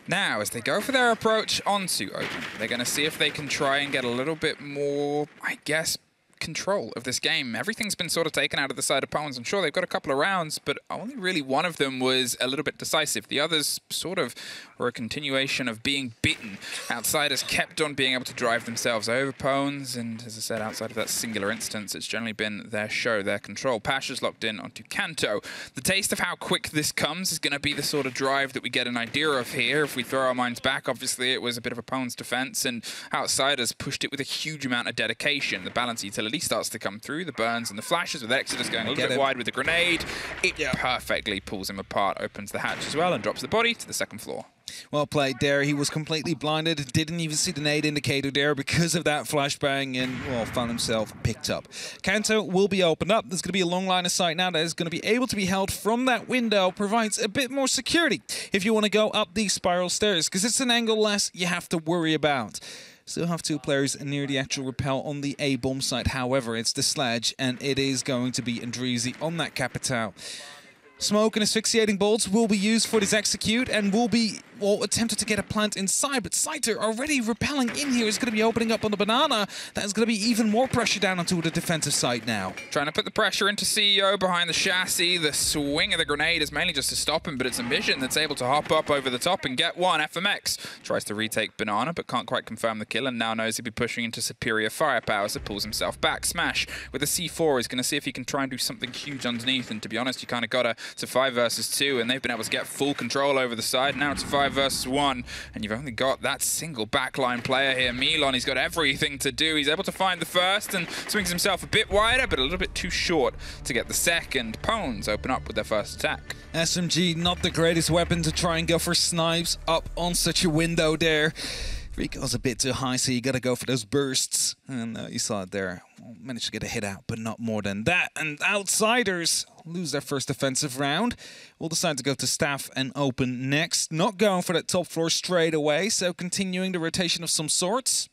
Now, as they go for their approach onto open, they're going to see if they can try and get a little bit more, I guess, control of this game. Everything's been sort of taken out of the side of Pwns. I'm sure they've got a couple of rounds, but only really one of them was a little bit decisive. The others sort of were a continuation of being beaten. Outsiders kept on being able to drive themselves over Pwns, and as I said, outside of that singular instance, it's generally been their show, their control. Pasha's locked in onto Kanto. The taste of how quick this comes is going to be the sort of drive that we get an idea of here. If we throw our minds back, obviously it was a bit of a Pwns defense, and Outsiders pushed it with a huge amount of dedication. The balance utility starts to come through, the burns and the flashes, with Exodus going a little bit wide with the grenade. It perfectly pulls him apart, opens the hatch as well, and drops the body to the second floor. Well played there. He was completely blinded, didn't even see the nade indicator there because of that flashbang, and, well, found himself picked up. Kanto will be opened up. There's going to be a long line of sight now that is going to be able to be held from that window, provides a bit more security if you want to go up these spiral stairs, because it's an angle less you have to worry about. Still have 2 players near the actual rappel on the A bomb site. However, it's the sledge, and it is going to be Andreezy on that Capitao. Smoke and asphyxiating bolts will be used for this execute and will be, well, attempted to get a plant inside, but Saiter already repelling in here is going to be opening up on the banana. That's going to be even more pressure down onto the defensive side now. Trying to put the pressure into CEO behind the chassis. The swing of the grenade is mainly just to stop him, but it's Ambition that's able to hop up over the top and get one. FMX tries to retake banana, but can't quite confirm the kill, and now knows he'll be pushing into superior firepower, so pulls himself back. Smash with the C4 is going to see if he can try and do something huge underneath, and to be honest, you kind of got to... It's a 5 versus 2, and they've been able to get full control over the side. Now it's 5 versus 1, and you've only got that single backline player here. Milon, he's got everything to do. He's able to find the first and swings himself a bit wider, but a little bit too short to get the second. Pwns open up with their first attack. SMG, not the greatest weapon to try and go for snipes up on such a window there. Recoil's a bit too high, so you got to go for those bursts. And you saw it there. Managed to get a hit out, but not more than that. And Outsiders lose their first defensive round. We'll decide to go to Staff and Open next. Not going for that top floor straight away, so continuing the rotation of some sorts.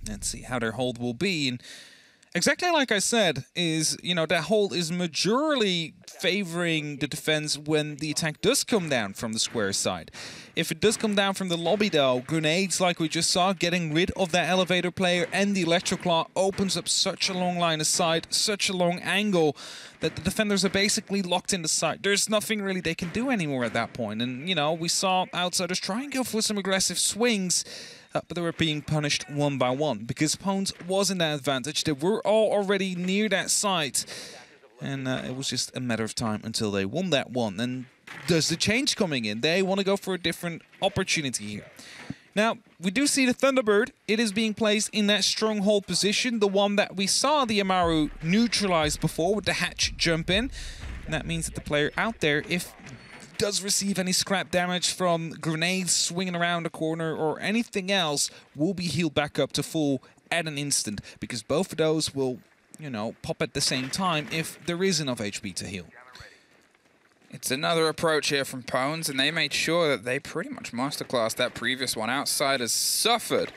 Let's see how their hold will be. And exactly like I said, is, you know, that hold is majorly favoring the defense when the attack does come down from the square side. If it does come down from the lobby though, grenades like we just saw, getting rid of that elevator player and the Electroclaw opens up such a long line of sight, such a long angle, that the defenders are basically locked in the site. There's nothing really they can do anymore at that point. And, you know, we saw Outsiders try and go for some aggressive swings, but they were being punished one by one because Pwns was in that advantage. They were all already near that site, and it was just a matter of time until they won that one. And there's the change coming in. They want to go for a different opportunity here. Now, we do see the Thunderbird. It is being placed in that stronghold position, the one that we saw the Amaru neutralize before with the hatch jump in. And that means that the player out there, if does receive any scrap damage from grenades swinging around the corner or anything else, will be healed back up to full at an instant, because both of those will, you know, pop at the same time if there is enough HP to heal. It's another approach here from Pwns, and they made sure that they pretty much masterclassed that previous one. Outsiders suffered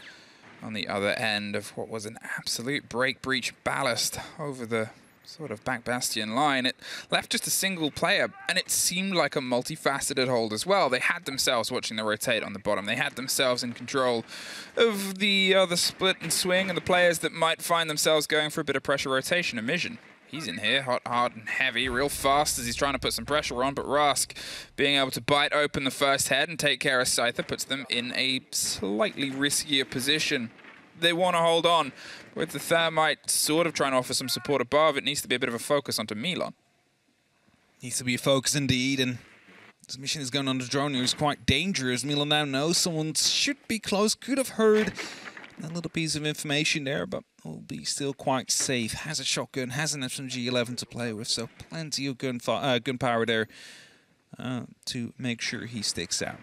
on the other end of what was an absolute break breach ballast over the sort of back bastion line. It left just a single player, and it seemed like a multifaceted hold as well. They had themselves watching the rotate on the bottom. They had themselves in control of the split and swing and the players that might find themselves going for a bit of pressure rotation. Emission, he's in here, hot, hard, and heavy, real fast as he's trying to put some pressure on, but Rask being able to bite open the first head and take care of Scyther puts them in a slightly riskier position. They want to hold on. With the Thermite sort of trying to offer some support above, it needs to be a bit of a focus onto Milan. Needs to be a focus indeed, and this mission is going on the drone here is quite dangerous. Milan now knows someone should be close, could have heard a little piece of information there, but will be still quite safe. Has a shotgun, has an SMG-11 to play with, so plenty of gunpower there to make sure he sticks out.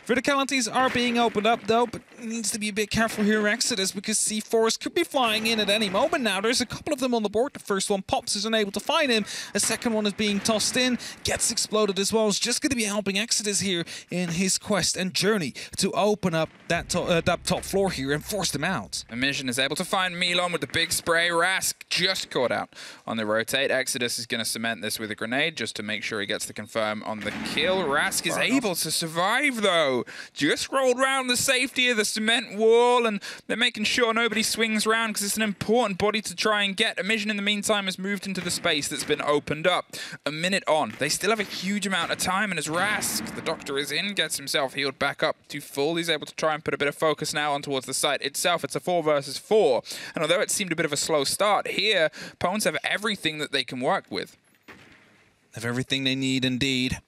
Verticalities are being opened up though, but needs to be a bit careful here, Exodus, because C4s could be flying in at any moment now. There's a couple of them on the board. The first one pops, is unable to find him. A second one is being tossed in, gets exploded as well. It's just going to be helping Exodus here in his quest and journey to open up that top floor here and force them out. Emission is able to find Milan with the big spray. Rask just caught out on the rotate. Exodus is going to cement this with a grenade just to make sure he gets the confirm on the kill. Rask is able to survive though. Just rolled around the safety of the cement wall, and they're making sure nobody swings around because it's an important body to try and get. Emission in the meantime has moved into the space that's been opened up. A minute on. They still have a huge amount of time, and as Rask, the doctor is in, gets himself healed back up to full. He's able to try and put a bit of focus now on towards the site itself. It's a 4 versus 4. And although it seemed a bit of a slow start, here, Pwns have everything that they can work with. Have everything they need indeed.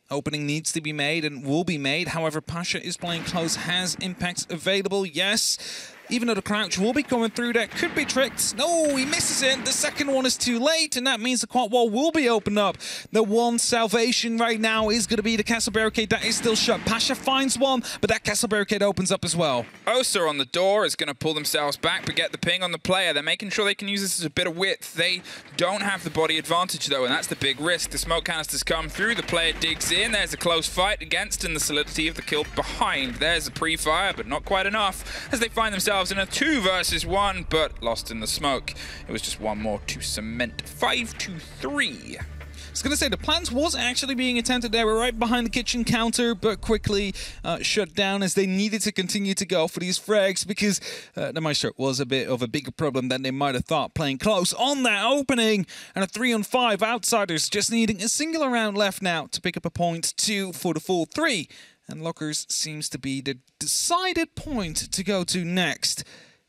Opening needs to be made and will be made. However, Pasha is playing close, has impacts available, yes. Even though the crouch will be coming through, that could be tricked. No, he misses it. The second one is too late, and that means the quad wall will be opened up. The one salvation right now is going to be the castle barricade that is still shut. Pasha finds one, but that castle barricade opens up as well. Osa on the door is going to pull themselves back, but get the ping on the player. They're making sure they can use this as a bit of width. They don't have the body advantage, though, and that's the big risk. The smoke canisters come through. The player digs in. There's a close fight against, and the solidity of the kill behind. There's a pre-fire, but not quite enough, as they find themselves in a 2 versus 1, but lost in the smoke. It was just one more to cement. 5-3. I was going to say, the plans was actually being attempted there. We're right behind the kitchen counter, but quickly shut down as they needed to continue to go for these frags because the Maestro was a bit of a bigger problem than they might have thought playing close on that opening. And a 3-on-5, Outsiders just needing a singular round left now to pick up a point 2 for the full 3. And Lockers seems to be the decided point to go to next.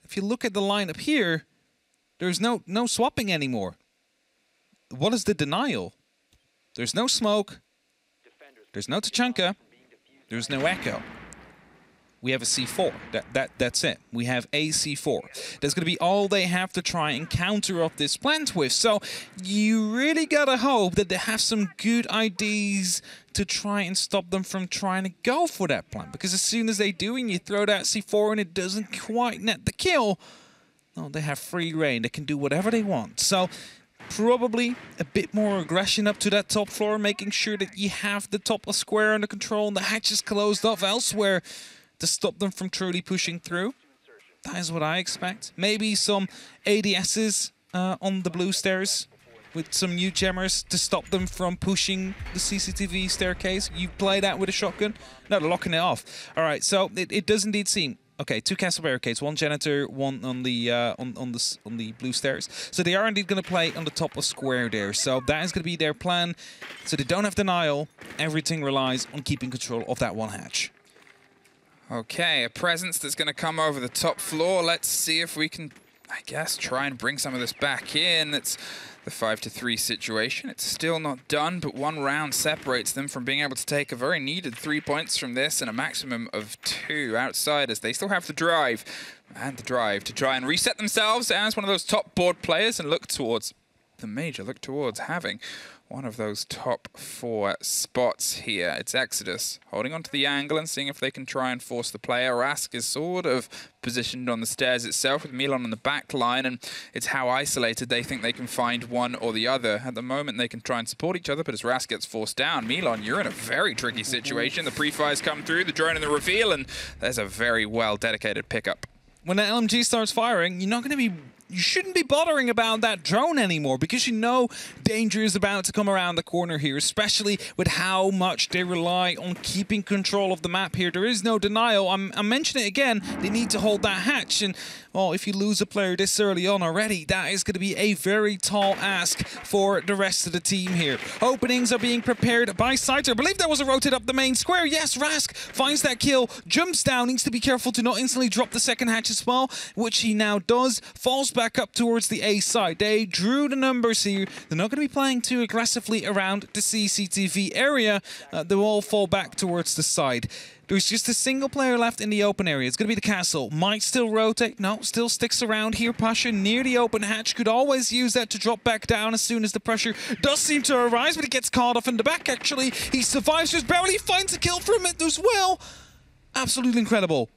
If you look at the lineup here, there's no swapping anymore. What is the denial? There's no smoke. There's no Tachanka. There's no echo. We have a C4. That's it. We have a C4. That's going to be all they have to try and counter off this plant with. So you really got to hope that they have some good ideas to try and stop them from trying to go for that plant. Because as soon as they do and you throw that C4 and it doesn't quite net the kill, well, they have free reign. They can do whatever they want. So probably a bit more aggression up to that top floor, making sure that you have the top of square under control and the hatches closed off elsewhere to stop them from truly pushing through. That is what I expect. Maybe some ADSs on the blue stairs with some new jammers to stop them from pushing the CCTV staircase. You play that with a shotgun? No, they're locking it off. All right, so it does indeed seem. Okay, 2 castle barricades, 1 janitor, 1 on the blue stairs. So they are indeed going to play on the top of square there. So that is going to be their plan. So they don't have denial. Everything relies on keeping control of that one hatch. Okay, a presence that's going to come over the top floor. Let's see if we can, I guess, try and bring some of this back in. It's the 5-3 situation. It's still not done, but 1 round separates them from being able to take a very needed 3 points from this and a maximum of 2 Outsiders. They still have the drive and the drive to try and reset themselves as one of those top board players and look towards the major, look towards having one of those top 4 spots here. It's Exodus holding onto the angle and seeing if they can try and force the player. Rask is sort of positioned on the stairs itself with Milan on the back line, and it's how isolated they think they can find one or the other. At the moment, they can try and support each other, but as Rask gets forced down, Milan, you're in a very tricky situation. The pre-fires come through, the drone and the reveal, and there's a very well-dedicated pickup. When the LMG starts firing, you're not going to be you shouldn't be bothering about that drone anymore, because you know danger is about to come around the corner here, especially with how much they rely on keeping control of the map here. There is no denial. I'm mentioning it again. They need to hold that hatch, and well, if you lose a player this early on already, that is going to be a very tall ask for the rest of the team here. Openings are being prepared by Scyther. I believe that was a rotate up the main square. Yes, Rask finds that kill, jumps down, needs to be careful to not instantly drop the second hatch as well, which he now does. Falls back up towards the A side. They drew the numbers here. They're not going to be playing too aggressively around the CCTV area. They will all fall back towards the side. There's just a single player left in the open area. It's going to be the castle. Might still rotate. No, still sticks around here. Pasha near the open hatch. Could always use that to drop back down as soon as the pressure does seem to arise, but he gets caught off in the back, actually. He survives, just barely finds a kill from it as well. Absolutely incredible.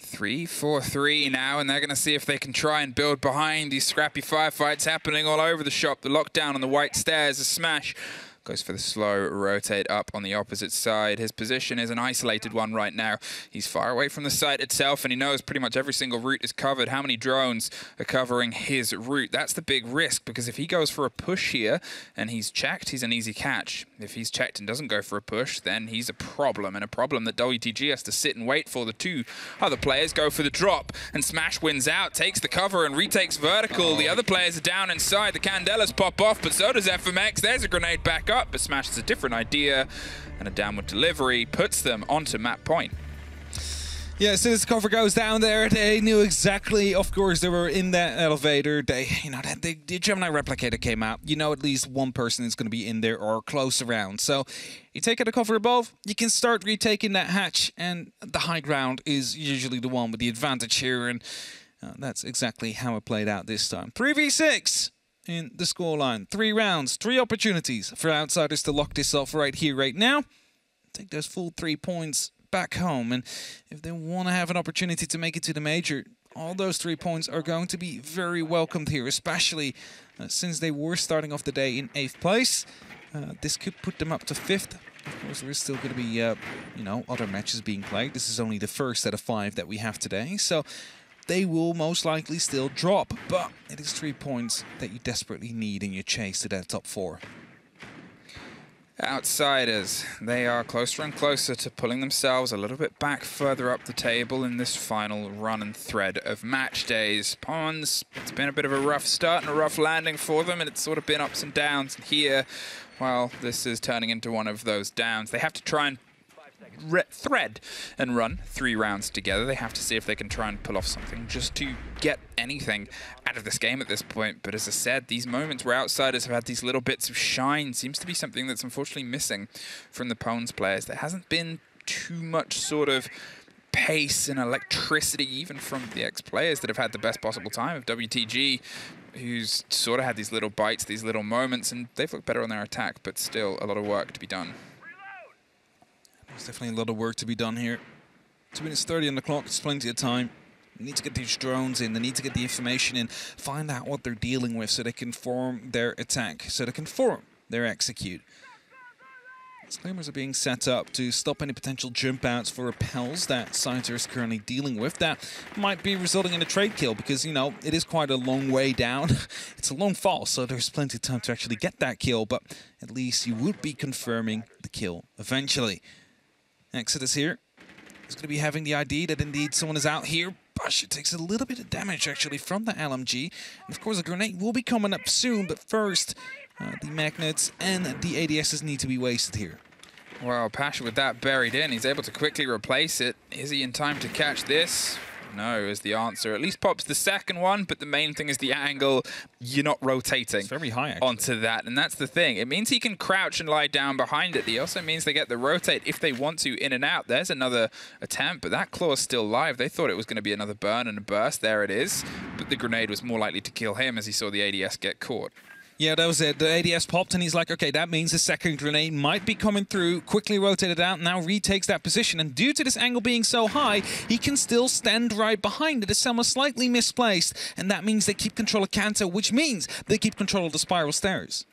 3-4-3 now, and they're going to see if they can try and build behind these scrappy firefights happening all over the shop. The lockdown on the white stairs, a smash. Goes for the slow rotate up on the opposite side. His position is an isolated one right now. He's far away from the site itself, and he knows pretty much every single route is covered. How many drones are covering his route? That's the big risk, because if he goes for a push here and he's checked, he's an easy catch. If he's checked and doesn't go for a push, then he's a problem, and a problem that WTG has to sit and wait for. The two other players go for the drop, and Smash wins out, takes the cover and retakes vertical. The other players are down inside. The Candelas pop off, but so does FMX. There's a grenade back up, but Smash has a different idea, and a downward delivery puts them onto map point. Yeah, as soon as the cover goes down there, they knew exactly, of course, they were in that elevator. The Gemini replicator came out. You know at least one person is going to be in there or close around. So you take out the cover above, you can start retaking that hatch, and the high ground is usually the one with the advantage here, and that's exactly how it played out this time. 3v6 in the scoreline. 3 rounds, 3 opportunities for Outsiders to lock this off right here, right now. Take those full 3 points back home, and if they want to have an opportunity to make it to the major, all those 3 points are going to be very welcomed here, especially since they were starting off the day in 8th place. This could put them up to 5th. Of course, there is still going to be, other matches being played. This is only the first out of 5 that we have today, so they will most likely still drop, but it is 3 points that you desperately need in your chase to that top 4. Outsiders, they are closer and closer to pulling themselves a little bit back further up the table in this final run and thread of match days. Pawns, it's been a bit of a rough start and a rough landing for them, and it's sort of been ups and downs. And here, well, this is turning into one of those downs. They have to try and thread and run 3 rounds together. They have to see if they can try and pull off something just to get anything out of this game at this point. But as I said, these moments where Outsiders have had these little bits of shine seems to be something that's unfortunately missing from the Pwns players. There hasn't been too much sort of pace and electricity even from the ex-players that have had the best possible time of WTG, who's sort of had these little bites, these little moments, and they've looked better on their attack, but still a lot of work to be done. There's definitely a lot of work to be done here. 2 minutes 30 on the clock, it's plenty of time. They need to get these drones in, they need to get the information in, find out what they're dealing with so they can form their attack, so they can form their execute. Disclaimers are being set up to stop any potential jump outs for repels that Scyther is currently dealing with. That might be resulting in a trade kill because, you know, it is quite a long way down. It's a long fall, so there's plenty of time to actually get that kill, but at least you would be confirming the kill eventually. Exodus here is going to be having the ID that indeed someone is out here. Pasha takes a little bit of damage actually from the LMG. And of course a grenade will be coming up soon, but first the magnets and the ADSs need to be wasted here. Well, Pasha with that buried in, he's able to quickly replace it. Is he in time to catch this? No, is the answer. At least pops the second one, but the main thing is the angle. You're not rotating it's very high, actually, onto that, and that's the thing. It means he can crouch and lie down behind it. It also means they get the rotate if they want to in and out. There's another attempt, but that claw's still live. They thought it was going to be another burn and a burst. There it is. But the grenade was more likely to kill him as he saw the ADS get caught. Yeah, that was it. The ADS popped, and he's like, okay, that means the second grenade might be coming through. Quickly rotated out, now retakes that position. And due to this angle being so high, he can still stand right behind it. The Selma slightly misplaced, and that means they keep control of Kanto, which means they keep control of the spiral stairs.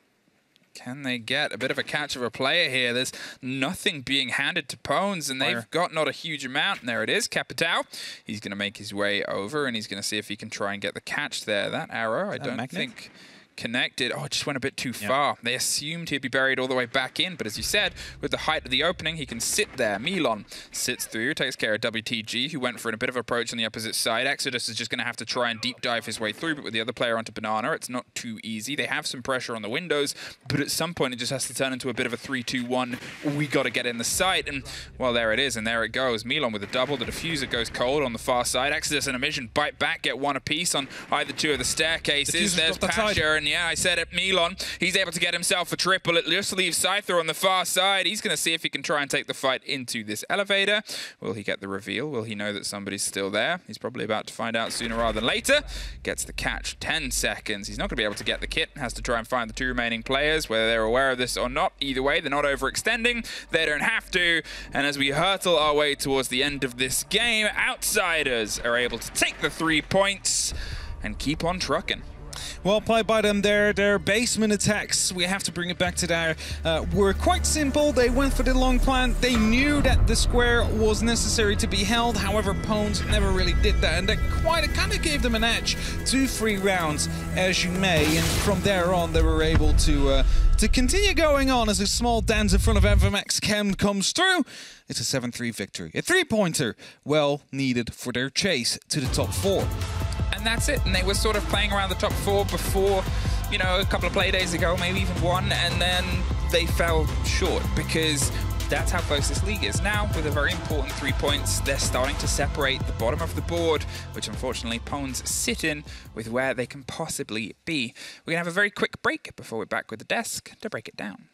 Can they get a bit of a catch of a player here? There's nothing being handed to Pones, and they've got not a huge amount. And there it is, Capitao. He's going to make his way over, and he's going to see if he can try and get the catch there. That arrow, I don't think connected. Oh, it just went a bit too far. They assumed he'd be buried all the way back in, but as you said, with the height of the opening, he can sit there. Milon sits through, takes care of WTG, who went for a bit of approach on the opposite side. Exodus is just going to have to try and deep dive his way through, but with the other player onto Banana, it's not too easy. They have some pressure on the windows, but at some point it just has to turn into a bit of a 3-2-1. We got to get in the site, and well, there it is, and there it goes. Milon with a double. The diffuser goes cold on the far side. Exodus and Mission bite back, get one apiece on either two of the staircases. There's Pasha, and yeah, I said it, Milon. He's able to get himself a triple. It just leaves Scyther on the far side. He's going to see if he can try and take the fight into this elevator. Will he get the reveal? Will he know that somebody's still there? He's probably about to find out sooner rather than later. Gets the catch, 10 seconds. He's not going to be able to get the kit. Has to try and find the two remaining players, whether they're aware of this or not. Either way, they're not overextending. They don't have to. And as we hurtle our way towards the end of this game, Outsiders are able to take the 3 points and keep on trucking. Well played by them there. Their basement attacks, we have to bring it back to there, were quite simple. They went for the long plan. They knew that the square was necessary to be held. However, Pones never really did that, and that kind of gave them an edge. 2-3 rounds, as you may, and from there on, they were able to continue going on as a small dance in front of FMX Chem comes through. It's a 7-3 victory. A 3-pointer, well needed for their chase to the top 4. And that's it. And they were sort of playing around the top 4 before, you know, a couple of play days ago, maybe even one, and then they fell short because that's how close this league is. Now, with a very important 3 points, they're starting to separate the bottom of the board, which unfortunately Pones sit in with where they can possibly be. We're going to have a very quick break before we're back with the desk to break it down.